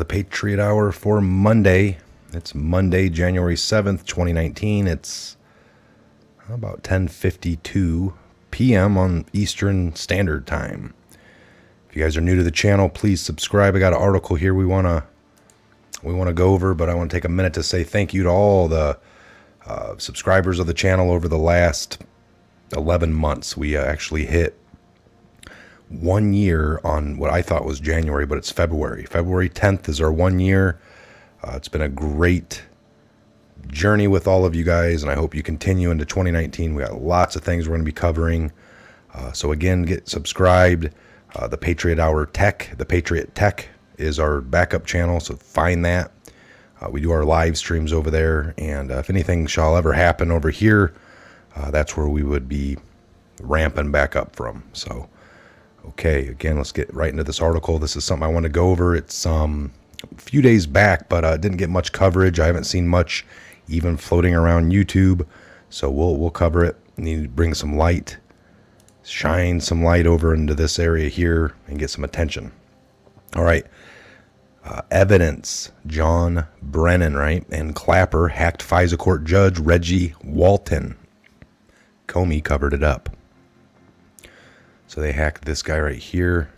Patriot Hour for Monday. It's Monday, January 7th, 2019. It's about 10:52 p.m. on Eastern Standard Time. If you guys are new to the channel, please subscribe. I got an article here we want to go over, but I want to take a minute to say thank you to all the subscribers of the channel over the last 11 months. We actually hit 1 year on what I thought was January, but it's February. February 10th is our 1 year. It's been a great journey with all of you guys, and I hope you continue into 2019. We got lots of things we're going to be covering. So again, get subscribed. The Patriot Hour Tech, the Patriot Tech is our backup channel, so find that. We do our live streams over there, and if anything shall ever happen over here, that's where we would be ramping back up from. So, okay, again, let's get right into this article. This is something I want to go over. It's a few days back, but didn't get much coverage. I haven't seen much even floating around YouTube, so we'll cover it. Need to bring some light, shine some light over into this area here and get some attention. All right. Evidence. John Brennan, right? And Clapper hacked FISA court judge Reggie Walton. Comey covered it up. So they hacked this guy right here.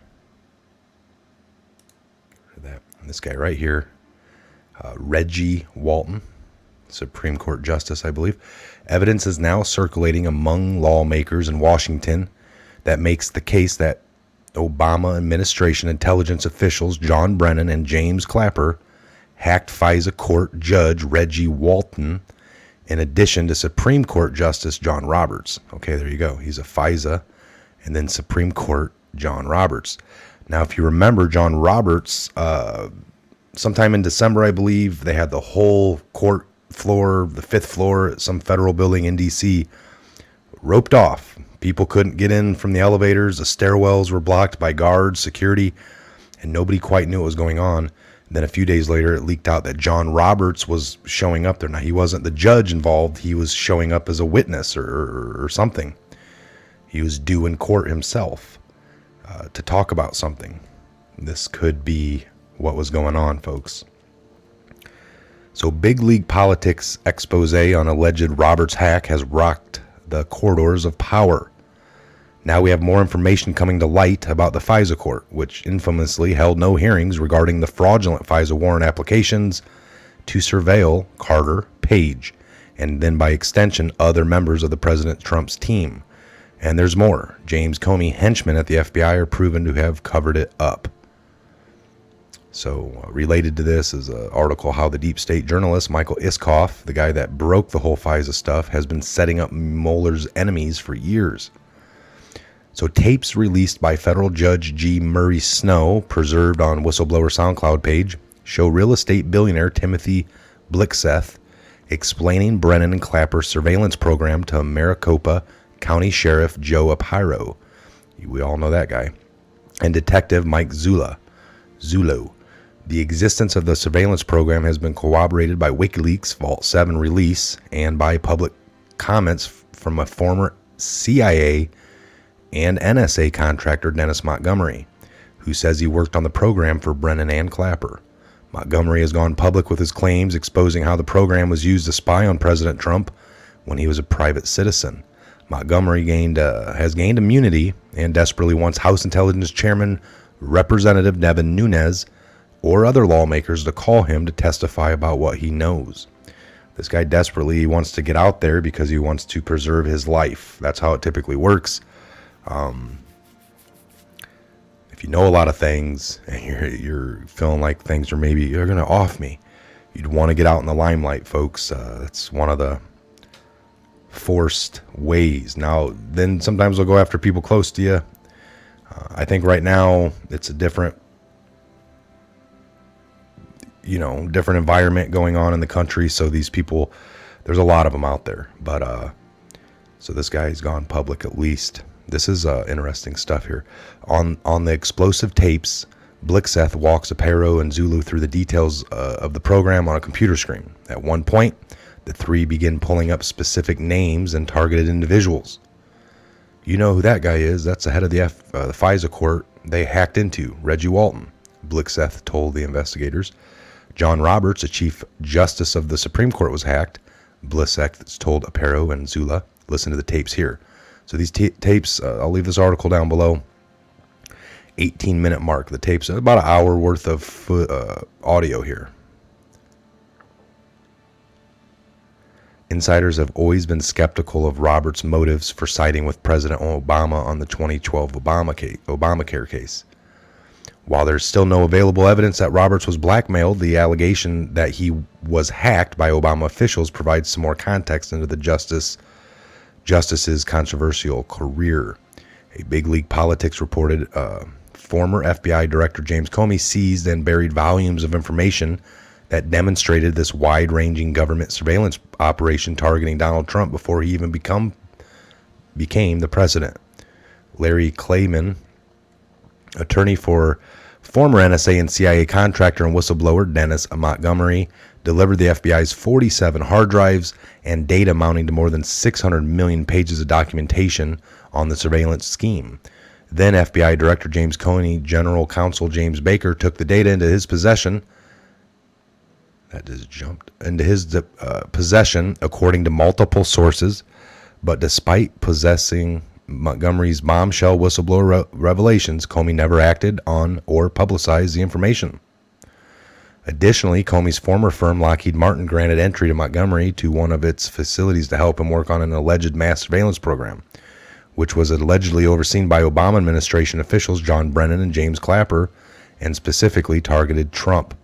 This guy right here. Reggie Walton, Supreme Court Justice, I believe. Evidence is now circulating among lawmakers in Washington that makes the case that Obama administration intelligence officials John Brennan and James Clapper hacked FISA court judge Reggie Walton in addition to Supreme Court Justice John Roberts. Okay, there you go. He's a FISA and then Supreme Court John Roberts. Now, if you remember, John Roberts, sometime in December, I believe, they had the whole court floor, the fifth floor at some federal building in D.C., roped off. People couldn't get in from the elevators. The stairwells were blocked by guards, security, and nobody quite knew what was going on. And then a few days later, it leaked out that John Roberts was showing up there. Now, he wasn't the judge involved. He was showing up as a witness or something. He was due in court himself to talk about something. This could be what was going on, folks. So, big league politics expose on alleged Roberts hack has rocked the corridors of power. Now we have more information coming to light about the FISA court, which infamously held no hearings regarding the fraudulent FISA warrant applications to surveil Carter Page, and then by extension other members of the President Trump's team. And there's more. James Comey henchmen at the FBI are proven to have covered it up. So related to this is an article how the deep state journalist Michael Iskoff, the guy that broke the whole FISA stuff, has been setting up Mueller's enemies for years. So tapes released by federal judge G. Murray Snow, preserved on whistleblower SoundCloud page, show real estate billionaire Timothy Blixseth explaining Brennan and Clapper's surveillance program to Maricopa County Sheriff Joe Apiro. We all know that guy. And Detective Mike Zullo. The existence of the surveillance program has been corroborated by WikiLeaks' Vault 7 release and by public comments from a former CIA and NSA contractor, Dennis Montgomery, who says he worked on the program for Brennan and Clapper. Montgomery has gone public with his claims, exposing how the program was used to spy on President Trump when he was a private citizen. Montgomery has gained immunity and desperately wants House Intelligence Chairman Representative Devin Nunes or other lawmakers to call him to testify about what he knows. This guy desperately wants to get out there because he wants to preserve his life. That's how it typically works. If you know a lot of things and you're feeling like things are maybe you're going to off me, you'd want to get out in the limelight, folks. That's one of the forced ways. Now, then sometimes they'll go after people close to you. I think right now it's a different environment going on in the country. So these people, there's a lot of them out there. But so this guy's gone public at least. This is interesting stuff here. On the explosive tapes, Blixseth walks Apiro and Zulu through the details of the program on a computer screen. At one point, the three begin pulling up specific names and targeted individuals. You know who that guy is. That's the head of the FISA court they hacked into, Reggie Walton. Blixeth told the investigators. John Roberts, a Chief Justice of the Supreme Court, was hacked. Blixeth told Aparo and Zula. Listen to the tapes here. So these tapes, I'll leave this article down below. 18-minute mark. The tapes, about an hour worth of audio here. Insiders have always been skeptical of Roberts' motives for siding with President Obama on the 2012 Obamacare case. While there's still no available evidence that Roberts was blackmailed, the allegation that he was hacked by Obama officials provides some more context into the justice's controversial career. A big league politics reported former FBI Director James Comey seized and buried volumes of information that demonstrated this wide-ranging government surveillance operation targeting Donald Trump before he even became the president. Larry Klayman, attorney for former NSA and CIA contractor and whistleblower Dennis Montgomery, delivered the FBI's 47 hard drives and data amounting to more than 600 million pages of documentation on the surveillance scheme. Then FBI Director James Comey, General Counsel James Baker took the data into his possession. That just jumped into his possession, according to multiple sources. But despite possessing Montgomery's bombshell whistleblower revelations, Comey never acted on or publicized the information. Additionally, Comey's former firm, Lockheed Martin, granted entry to Montgomery to one of its facilities to help him work on an alleged mass surveillance program, which was allegedly overseen by Obama administration officials John Brennan and James Clapper, and specifically targeted Trump.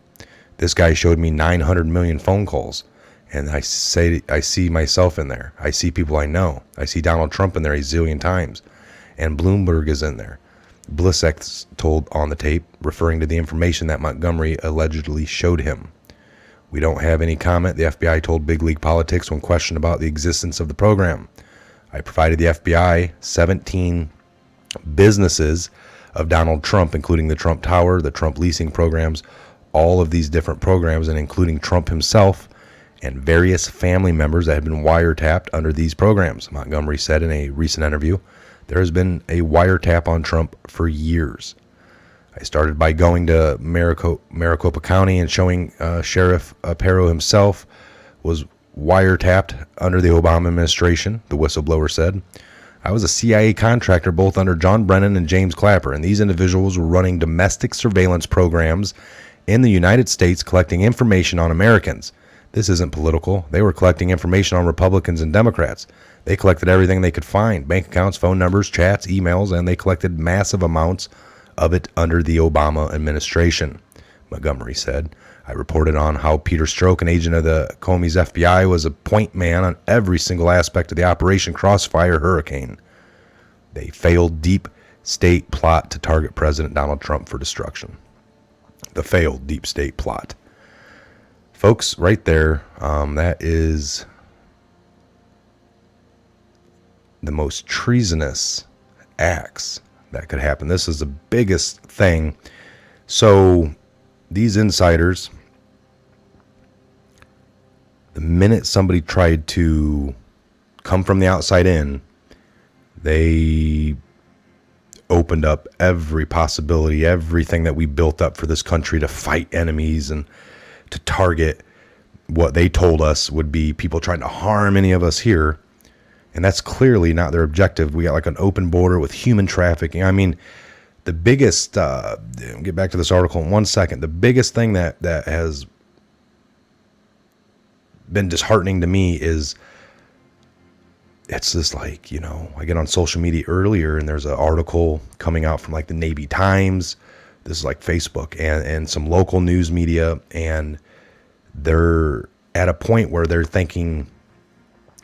This guy showed me 900 million phone calls, and I see myself in there. I see people I know. I see Donald Trump in there a zillion times, and Bloomberg is in there. Blixeth told on the tape, referring to the information that Montgomery allegedly showed him. We don't have any comment, the FBI told Big League Politics when questioned about the existence of the program. I provided the FBI 17 businesses of Donald Trump, including the Trump Tower, the Trump leasing programs, all of these different programs, and including Trump himself and various family members that have been wiretapped under these programs. Montgomery said in a recent interview, there has been a wiretap on Trump for years. I started by going to Maricopa County and showing Sheriff Aparo himself was wiretapped under the Obama administration, the whistleblower said. I was a CIA contractor both under John Brennan and James Clapper, and these individuals were running domestic surveillance programs in the United States collecting information on Americans. This isn't political. They were collecting information on Republicans and Democrats. They collected everything they could find, bank accounts, phone numbers, chats, emails, and they collected massive amounts of it under the Obama administration, Montgomery said. I reported on how Peter Strzok, an agent of the Comey's FBI, was a point man on every single aspect of the Operation Crossfire hurricane. They failed deep state plot to target President Donald Trump for destruction. The failed deep state plot. Folks, right there, that is the most treasonous acts that could happen. This is the biggest thing. So these insiders, the minute somebody tried to come from the outside in, they opened up every possibility, everything that we built up for this country to fight enemies and to target what they told us would be people trying to harm any of us here. And that's clearly not their objective. We got like an open border with human trafficking. I mean, the biggest, get back to this article in 1 second. The biggest thing that has been disheartening to me is it's just like, you know, I get on social media earlier and there's an article coming out from like the Navy Times. This is like Facebook and some local news media. And they're at a point where they're thinking,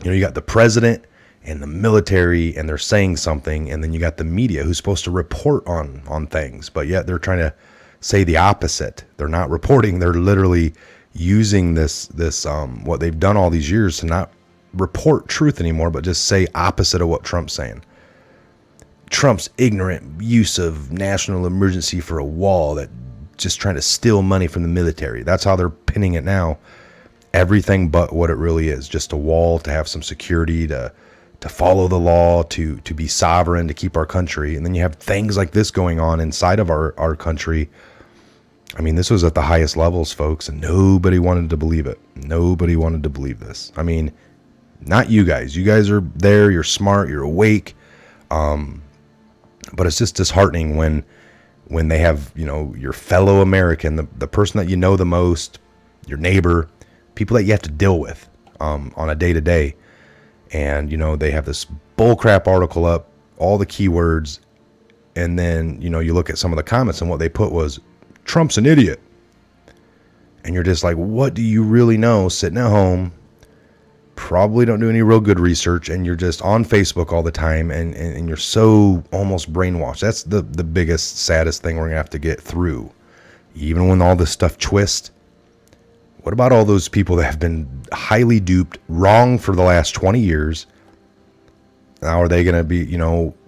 you know, you got the president and the military and they're saying something. And then you got the media who's supposed to report on things, but yet they're trying to say the opposite. They're not reporting. They're literally using this what they've done all these years to not report truth anymore, but just say opposite of what Trump's saying. Trump's ignorant use of national emergency for a wall that just trying to steal money from the military. That's how they're pinning it now. Everything but what it really is. Just a wall to have some security, to follow the law, to be sovereign, to keep our country. And then you have things like this going on inside of our country I mean, this was at the highest levels, folks, and nobody wanted to believe it. Nobody wanted to believe this. I mean, not you guys. You guys are there. You're smart. You're awake. But it's just disheartening when they have, your fellow American, the person that you know the most, your neighbor, people that you have to deal with on a day-to-day. And, they have this bullcrap article up, all the keywords, and then, you look at some of the comments, and what they put was, Trump's an idiot. And you're just like, what do you really know sitting at home? Probably don't do any real good research, and you're just on Facebook all the time, and you're so almost brainwashed. That's the biggest, saddest thing we're going to have to get through. Even when all this stuff twists, what about all those people that have been highly duped, wrong for the last 20 years? Now are they going to be,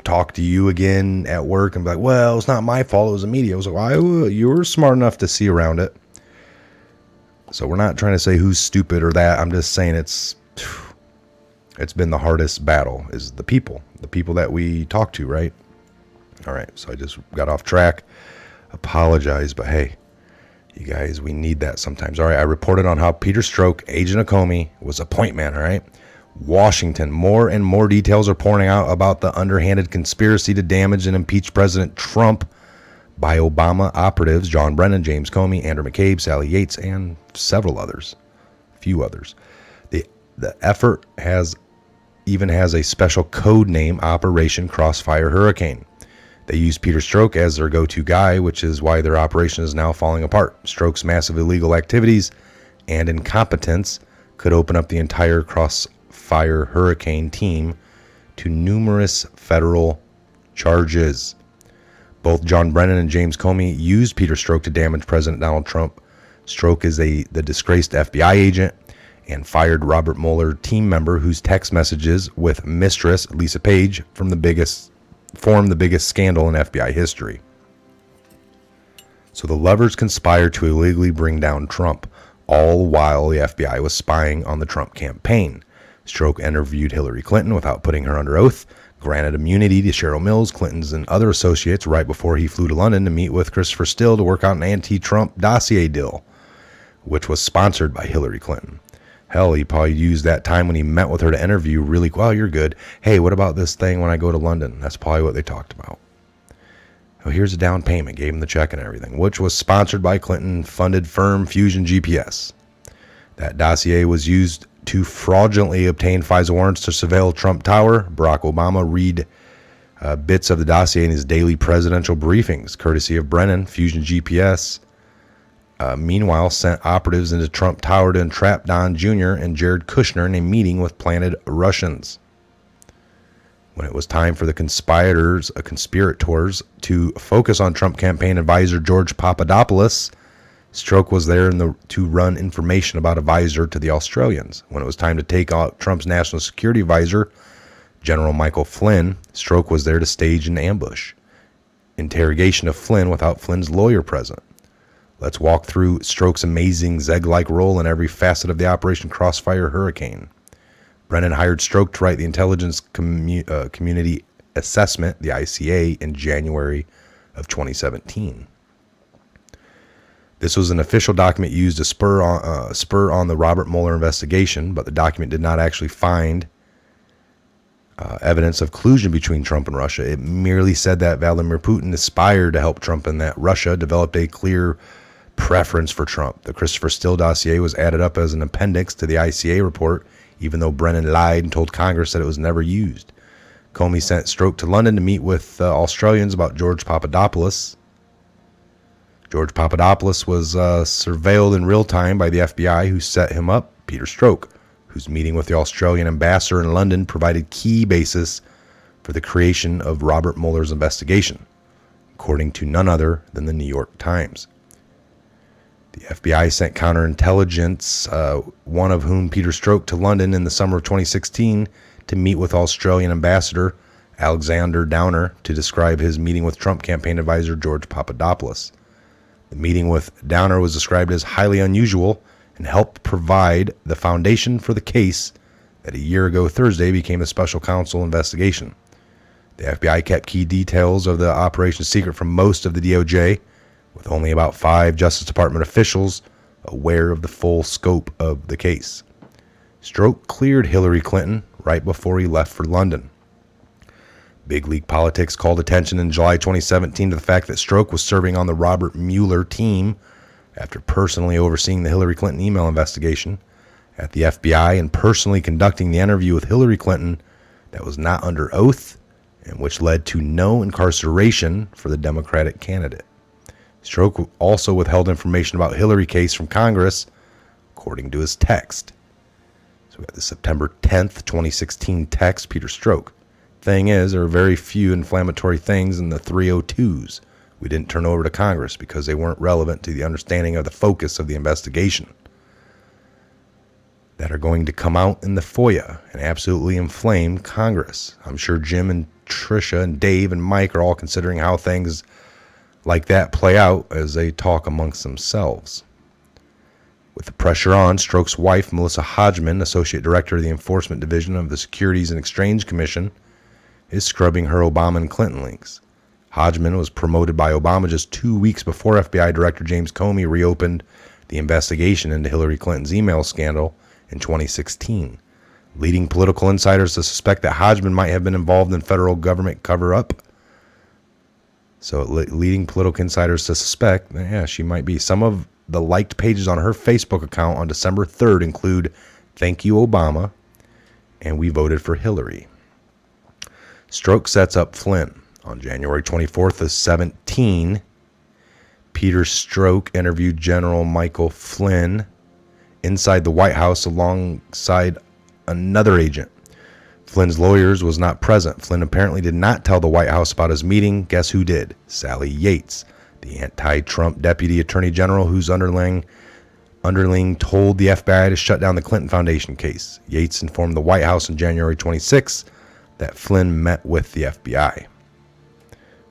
talk to you again at work and be like, well, it's not my fault, it was the media. I was like, well, you were smart enough to see around it. So we're not trying to say who's stupid or that. I'm just saying it's been the hardest battle is the people that we talk to, right? All right, so I just got off track. Apologize, but hey, you guys, we need that sometimes. All right, I reported on how Peter Strzok, agent of Comey, was a point man, all right? Washington, more and more details are pouring out about the underhanded conspiracy to damage and impeach President Trump by Obama operatives John Brennan, James Comey, Andrew McCabe, Sally Yates, and several others. A few others. The effort even has a special code name, Operation Crossfire Hurricane. They use Peter Strzok as their go-to guy, which is why their operation is now falling apart. Strzok's massive illegal activities and incompetence could open up the entire Crossfire Hurricane team to numerous federal charges. Both John Brennan and James Comey used Peter Strzok to damage President Donald Trump. Strzok is the disgraced FBI agent and fired Robert Mueller team member whose text messages with mistress Lisa Page formed the biggest scandal in FBI history. So the lovers conspired to illegally bring down Trump, all while the FBI was spying on the Trump campaign. Strzok interviewed Hillary Clinton without putting her under oath, granted immunity to Cheryl Mills, Clinton's and other associates right before he flew to London to meet with Christopher Steele to work out an anti-Trump dossier deal, which was sponsored by Hillary Clinton. Hell, he probably used that time when he met with her to interview really, well, you're good. Hey, what about this thing when I go to London? That's probably what they talked about. Well, here's a down payment, gave him the check and everything, which was sponsored by Clinton-funded firm Fusion GPS. That dossier was used to fraudulently obtain FISA warrants to surveil Trump Tower. Barack Obama read bits of the dossier in his daily presidential briefings, courtesy of Brennan. Fusion GPS, meanwhile, sent operatives into Trump Tower to entrap Don Jr. and Jared Kushner in a meeting with planted Russians. When it was time for the conspirators to focus on Trump campaign advisor George Papadopoulos, Strzok was there to run information about advisor to the Australians. When it was time to take out Trump's national security advisor, General Michael Flynn, Strzok was there to stage an ambush. Interrogation of Flynn without Flynn's lawyer present. Let's walk through Strzok's amazing Zeg-like role in every facet of the Operation Crossfire Hurricane. Brennan hired Strzok to write the Intelligence Community Assessment, the ICA, in January of 2017. This was an official document used to spur on the Robert Mueller investigation, but the document did not actually find evidence of collusion between Trump and Russia. It merely said that Vladimir Putin aspired to help Trump and that Russia developed a clear preference for Trump. The Christopher Steele dossier was added up as an appendix to the ICA report, even though Brennan lied and told Congress that it was never used. Comey sent Strzok to London to meet with Australians about George Papadopoulos. George Papadopoulos was surveilled in real time by the FBI, who set him up. Peter Strzok, whose meeting with the Australian ambassador in London provided key basis for the creation of Robert Mueller's investigation, according to none other than the New York Times. The FBI sent counterintelligence, one of whom Peter Strzok, to London in the summer of 2016 to meet with Australian ambassador Alexander Downer to describe his meeting with Trump campaign advisor George Papadopoulos. The meeting with Downer was described as highly unusual and helped provide the foundation for the case that a year ago Thursday became a special counsel investigation. The FBI kept key details of the operation secret from most of the DOJ, with only about 5 Justice Department officials aware of the full scope of the case. Stroke cleared Hillary Clinton right before he left for London. Big League Politics called attention in July 2017 to the fact that Stroke was serving on the Robert Mueller team after personally overseeing the Hillary Clinton email investigation at the FBI and personally conducting the interview with Hillary Clinton that was not under oath and which led to no incarceration for the Democratic candidate. Stroke also withheld information about Hillary case from Congress, according to his text. So we got the September 10th, 2016 text, Peter Stroke. Thing is, there are very few inflammatory things in the 302s we didn't turn over to Congress because they weren't relevant to the understanding of the focus of the investigation that are going to come out in the FOIA and absolutely inflame Congress. I'm sure Jim and Tricia and Dave and Mike are all considering how things like that play out as they talk amongst themselves. With the pressure on, Stroke's wife, Melissa Hodgman, Associate Director of the Enforcement Division of the Securities and Exchange Commission, is scrubbing her Obama and Clinton links. Hodgman was promoted by Obama just 2 weeks before FBI Director James Comey reopened the investigation into Hillary Clinton's email scandal in 2016, leading political insiders to suspect that Hodgman might have been involved in federal government cover-up. So leading political insiders to suspect, yeah, she might be. Some of the liked pages on her Facebook account on December 3rd include, "Thank you, Obama," and "We voted for Hillary." Stroke sets up Flynn. On January 24th of 17, Peter Stroke interviewed General Michael Flynn inside the White House alongside another agent. Flynn's lawyers was not present. Flynn apparently did not tell the White House about his meeting. Guess who did? Sally Yates, the anti-Trump deputy attorney general whose underling told the FBI to shut down the Clinton Foundation case. Yates informed the White House on January 26 that Flynn met with the FBI.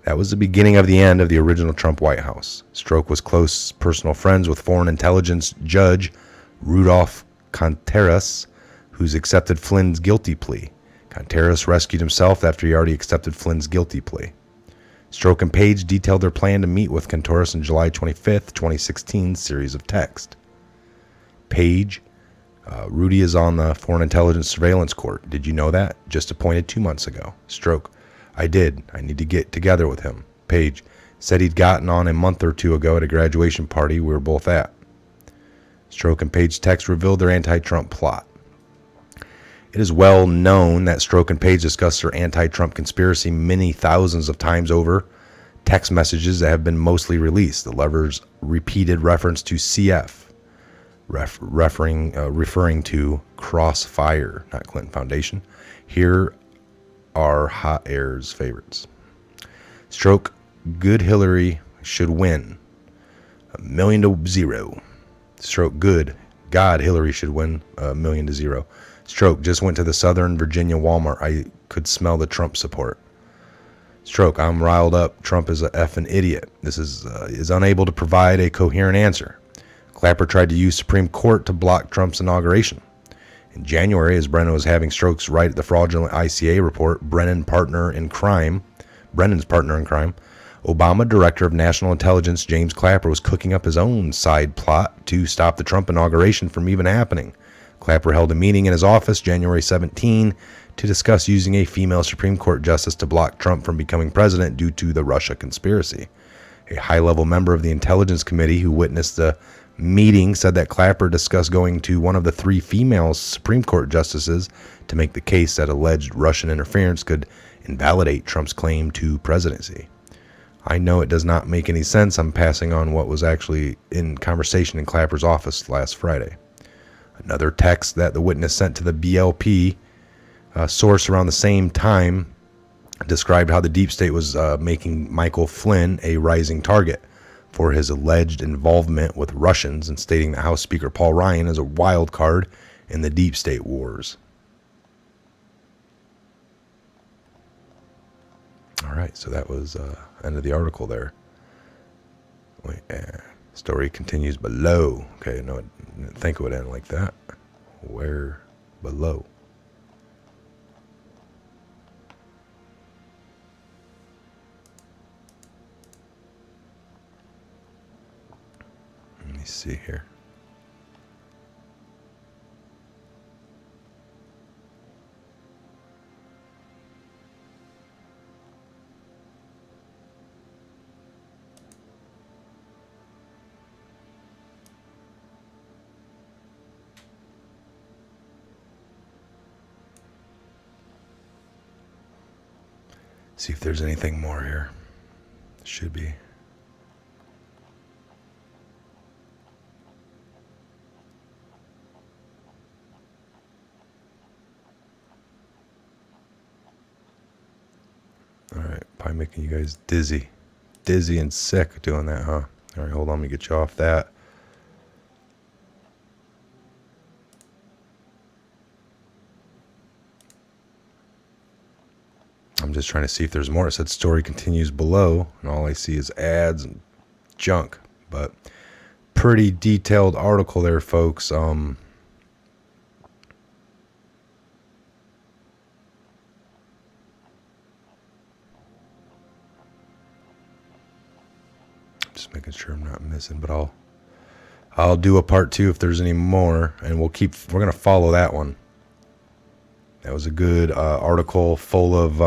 That was the beginning of the end of the original Trump White House. Stroke was close personal friends with foreign intelligence judge Rudolph Contreras, who's accepted Flynn's guilty plea. Contreras rescued himself after he already accepted Flynn's guilty plea. Stroke and Page detailed their plan to meet with Contreras in July 25th, 2016 series of text. Page, Rudy is on the Foreign Intelligence Surveillance Court. Did you know that? Just appointed 2 months ago. Stroke, I did. I need to get together with him. Page, said he'd gotten on a month or two ago at a graduation party we were both at. Stroke and Page text revealed their anti-Trump plot. It is well known that Stroke and Page discussed their anti-Trump conspiracy many thousands of times over text messages that have been mostly released. The lovers' repeated reference to CF, referring to Crossfire, not Clinton Foundation. Here are Hot Air's favorites. Stroke, good Hillary should win. 1,000,000-0. Stroke, good God, Hillary should win. 1,000,000-0. Stroke, just went to the Southern Virginia Walmart. I could smell the Trump support. Stroke, I'm riled up. Trump is a effing idiot. This is unable to provide a coherent answer. Clapper tried to use Supreme Court to block Trump's inauguration. In January, as Brennan was having strokes right at the fraudulent ICA report, Brennan's partner in crime, Obama Director of National Intelligence James Clapper was cooking up his own side plot to stop the Trump inauguration from even happening. Clapper held a meeting in his office January 17 to discuss using a female Supreme Court justice to block Trump from becoming president due to the Russia conspiracy. A high-level member of the Intelligence Committee who witnessed the meeting said that Clapper discussed going to one of the 3 female Supreme Court justices to make the case that alleged Russian interference could invalidate Trump's claim to presidency. I know it does not make any sense. I'm passing on what was actually in conversation in Clapper's office last Friday. Another text that the witness sent to the BLP source around the same time described how the deep state was making Michael Flynn a rising target for his alleged involvement with Russians and stating that House Speaker Paul Ryan is a wild card in the deep state wars. All right, so that was end of the article there. Wait, story continues below. Okay, no, I didn't think it would end like that. Where below? see here. See if there's anything more here. Should be. All right, probably making you guys dizzy and sick doing that, huh? All right, hold on, let me get you off that. I'm just trying to see if there's more. It said story continues below, and all I see is ads and junk. But pretty detailed article there, folks. Just making sure I'm not missing, but I'll do a part 2 if there's any more, and we're gonna follow that one. That was a good article full of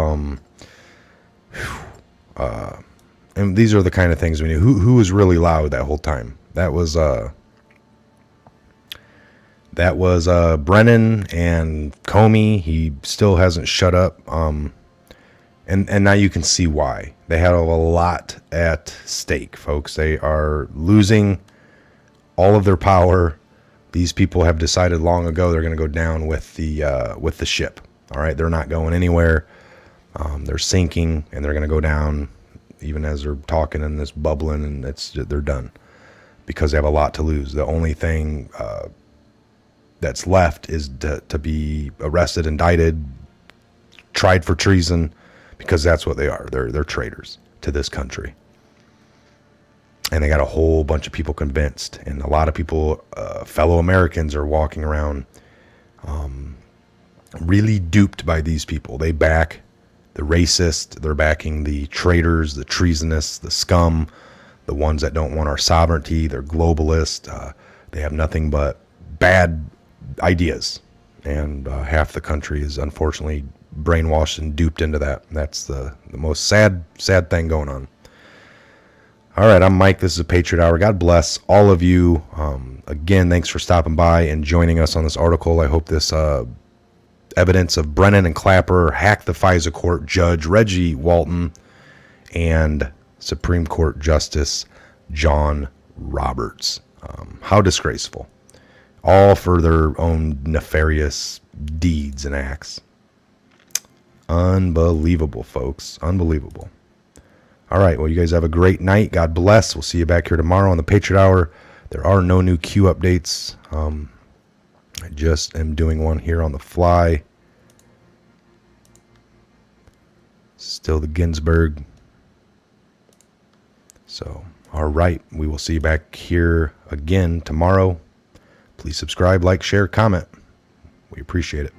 and these are the kind of things we knew. Who was really loud that whole time? That was Brennan and Comey. He still hasn't shut up. And now you can see why. They had a lot at stake, folks. They are losing all of their power. These people have decided long ago they're going to go down with the ship. All right, they're not going anywhere. They're sinking, and they're going to go down, even as they're talking and this bubbling, and they're done because they have a lot to lose. The only thing that's left is to be arrested, indicted, tried for treason, because that's what they are. They're traitors to this country. And they got a whole bunch of people convinced, and a lot of people, fellow Americans, are walking around really duped by these people. They back the racist, they're backing the traitors, the treasonous, the scum, the ones that don't want our sovereignty. They're globalist. They have nothing but bad ideas, and half the country is unfortunately brainwashed and duped into that. That's the most sad thing going on. All right, I'm Mike. This is a Patriot Hour. God bless all of you. Again, thanks for stopping by and joining us on this article. I hope this evidence of Brennan and Clapper hacked the FISA court judge Reggie Walton and Supreme Court Justice John Roberts. How disgraceful. All for their own nefarious deeds and acts. Unbelievable, folks. Unbelievable. All right, well, you guys have a great night. God bless. We'll see you back here tomorrow on the Patriot Hour. There are no new Q updates. I just am doing one here on the fly. Still the Ginsburg. So, all right, we will see you back here again tomorrow. Please subscribe, like, share, comment. We appreciate it.